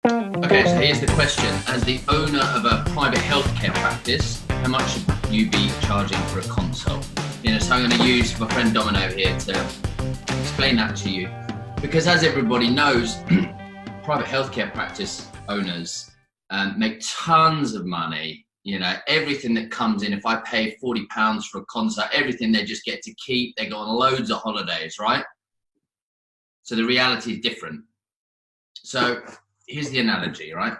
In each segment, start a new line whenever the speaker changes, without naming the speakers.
Okay, so here's the question. As the owner of a private healthcare practice, how much should you be charging for a consult? So I'm going to use my friend Domino here to explain that to you. Because as everybody knows, private healthcare practice owners make tons of money. Everything that comes in, if I pay £40 for a consult, everything they just get to keep. They go on loads of holidays, right? So the reality is different. So here's the analogy, right?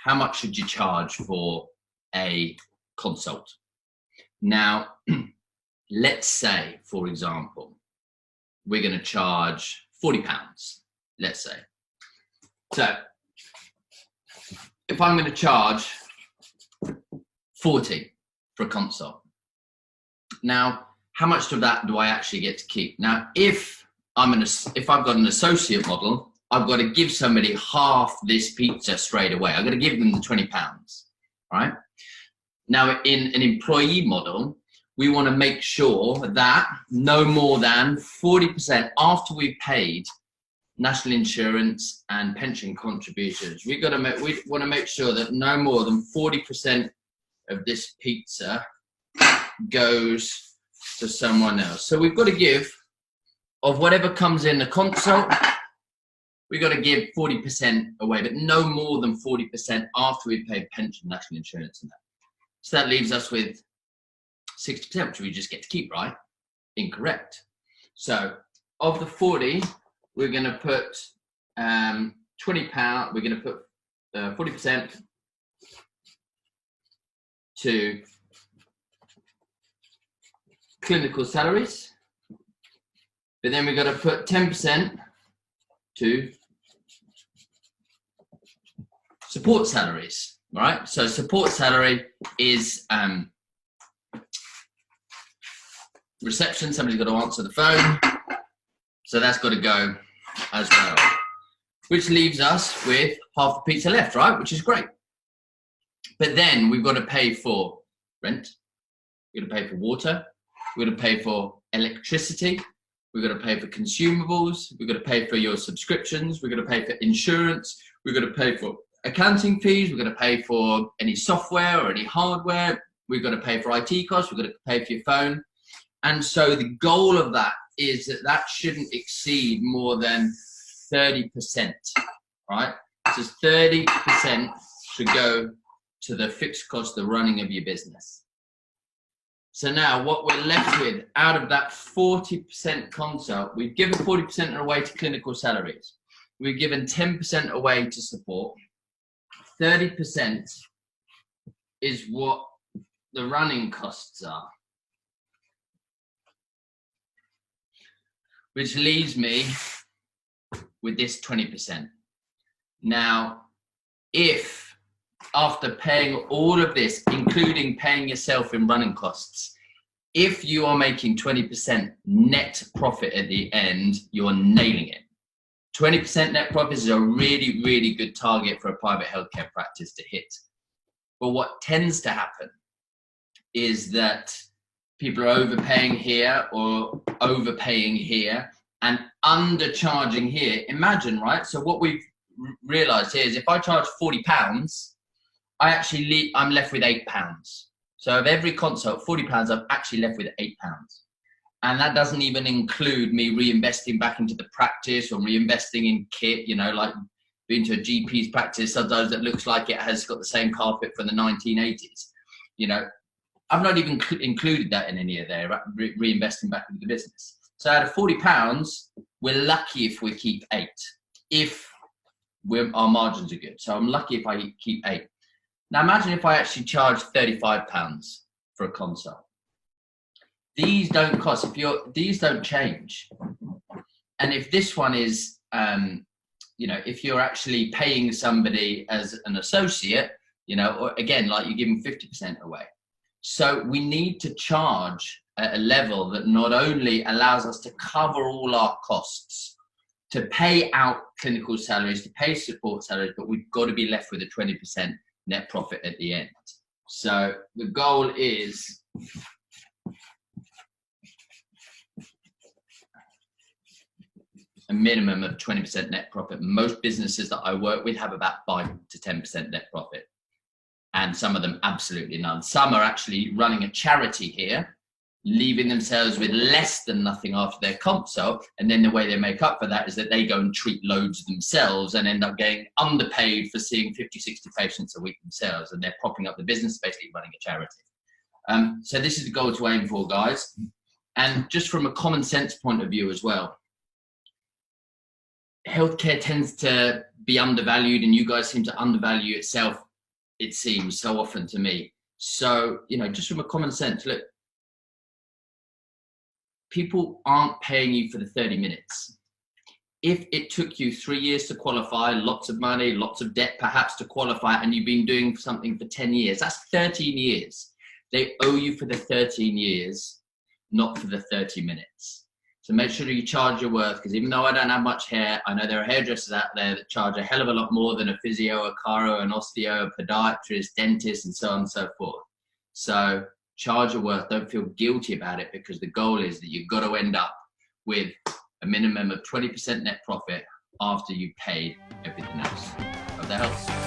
How much should you charge for a consult? Now, let's say, for example, we're going to charge £40, let's say. So if I'm going to charge 40 for a consult, now how much of that do I actually get to keep? Now, if I've got an associate model, I've got to give somebody half this pizza straight away. I've got to give them the £20, right? Now, in an employee model, we want to make sure that no more than 40% after we've paid national insurance and pension contributions, we want to make sure that no more than 40% of this pizza goes to someone else. So we've got to give, of whatever comes in the consult, we've got to give 40% away, but no more than 40% after we've paid pension, national insurance, and that. So that leaves us with 60%, which we just get to keep, right? Incorrect. So of the 40, we're going to put £20. We're going to put 40% to clinical salaries, but then we've got to put 10% to support salaries, right? So support salary is reception. Somebody's got to answer the phone, so that's got to go as well, which leaves us with half the pizza left, right? Which is great. But then we've got to pay for rent, we've got to pay for water, we've got to pay for electricity, we've got to pay for consumables, we've got to pay for your subscriptions, we've got to pay for insurance, we've got to pay for accounting fees, we've got to pay for any software or any hardware, we've got to pay for IT costs, we've got to pay for your phone. And so the goal of that is that shouldn't exceed more than 30%, right? So 30% should go to the fixed cost of running of your business. So now what we're left with out of that 40% consult, we've given 40% away to clinical salaries. We've given 10% away to support. 30% is what the running costs are, which leaves me with this 20%. Now, if after paying all of this, including paying yourself in running costs, if you are making 20% net profit at the end, you're nailing it. 20% net profit is a really, really good target for a private healthcare practice to hit. But what tends to happen is that people are overpaying here or overpaying here and undercharging here. Imagine, right? So what we've realized here is if I charge £40, I'm left with £8. So of every consult, £40, I'm actually left with £8. And that doesn't even include me reinvesting back into the practice or reinvesting in kit, like being to a GP's practice, sometimes that looks like it has got the same carpet from the 1980s. I've not even included that in any of there, reinvesting back into the business. So out of £40, we're lucky if we keep 8, if our margins are good. So I'm lucky if I keep 8. Now imagine if I actually charge £35 for a consult. These don't cost, these don't change. And if this one is, if you're actually paying somebody as an associate, or again, like you're giving 50% away. So we need to charge at a level that not only allows us to cover all our costs, to pay out clinical salaries, to pay support salaries, but we've got to be left with a 20% net profit at the end. So the goal is a minimum of 20% net profit. Most businesses that I work with have about 5 to 10% net profit, and some of them absolutely none. Some are actually running a charity here, leaving themselves with less than nothing after their consult, and then the way they make up for that is that they go and treat loads themselves and end up getting underpaid for seeing 50, 60 patients a week themselves, and they're propping up the business, basically running a charity. So this is the goal to aim for, guys. And just from a common sense point of view as well, healthcare tends to be undervalued, and you guys seem to undervalue itself, it seems, so often to me. So, you know, just from a common sense, look, people aren't paying you for the 30 minutes. If it took you 3 years to qualify, lots of money, lots of debt perhaps to qualify, and you've been doing something for 10 years, that's 13 years. They owe you for the 13 years, not for the 30 minutes. So make sure you charge your worth, because even though I don't have much hair, I know there are hairdressers out there that charge a hell of a lot more than a physio, a chiro, an osteo, a podiatrist, dentist, and so on and so forth. So charge your worth. Don't feel guilty about it, because the goal is that you've got to end up with a minimum of 20% net profit after you've paid everything else. Hope that helps.